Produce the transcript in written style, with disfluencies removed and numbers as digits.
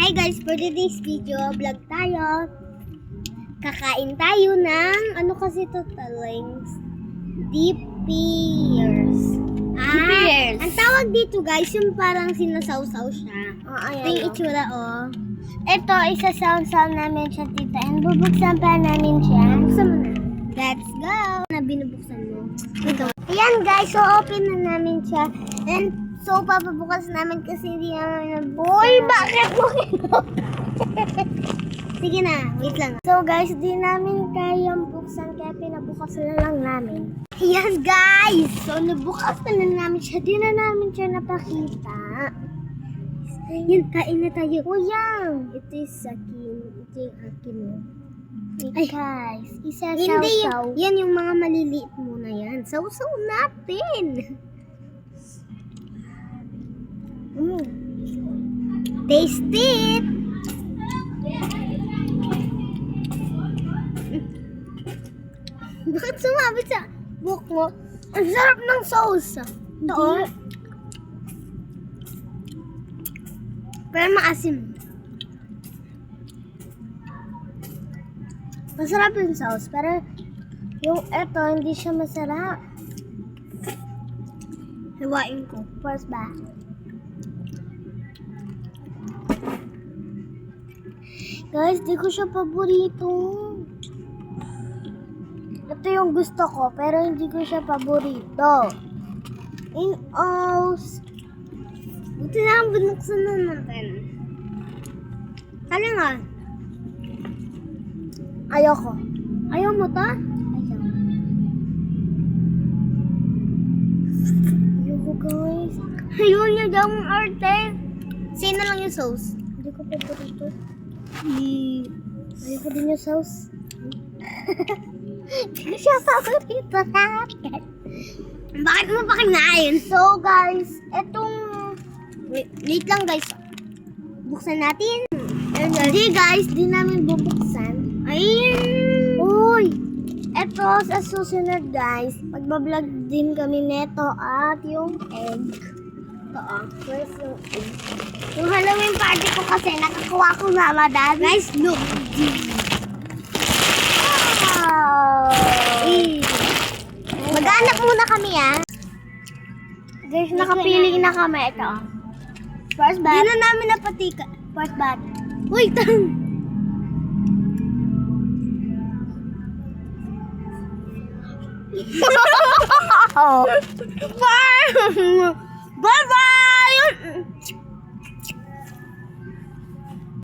Hi guys, for today's video, vlog tayo. Kakain tayo ng, ano kasi ito talings? Deep pears. Pears. Ang tawag dito guys, yung parang sinasawsaw siya. Ito yung Ayan. itsura, oh. Ito, isasaw-saw namin siya, tita. And bubuksan pa namin siya. Buksan mo na. Let's go! Na binubuksan mo. Ito. Ayan guys, so open na namin siya. And so papabukas namin kasi hindi namin nabuksan. Uy, bakit mo Sige na, wait lang. So guys, di namin kayang buksan kaya pinabukas na lang namin. Ayan guys! So nabukas na namin siya. Di na namin siya napakita. Yan, kain na tayo. Uyang! Ito yung sakin. Ito yung akin. Ay, guys, isasaw-saw. Hindi, yan yung mga maliliit muna yan. Sausaw natin. Taste it! Bakit sumabit sa buhok mo? Ang sarap ng sauce. Ito. Pero maasim. Masarap yung sauce, pero yung eto, hindi siya masarap. Hiwain ko. First ba? Guys, di ko siya paborito. Ito yung gusto ko, pero hindi ko siya paborito. In all, Buti na ang binuksan na natin. Kali nga. ayoko. Ayaw mo to? Ayaw. Ayoko guys. Ayaw niya daw ang arte. Sino lang yung sauce? Hindi ko paborito. Ayoko din yung sauce. Hindi ko siya paborito natin. Bakit mo pa kinain? So guys, etong Wait lang guys. Buksan natin. hindi guys, di namin bubuksan. Ayun. Uy! Eto sa susunod guys, magbablog din kami neto at yung egg. Ito where's yung egg? Yung Halloween party ko kasi nakakuha ko na madami. Guys, look. Wow! Mag-anak muna kami Guys, nakapili na kami ito. First Hindi bat. na namin napatika. First bat. Uy, Oh. Bye! Bye-bye!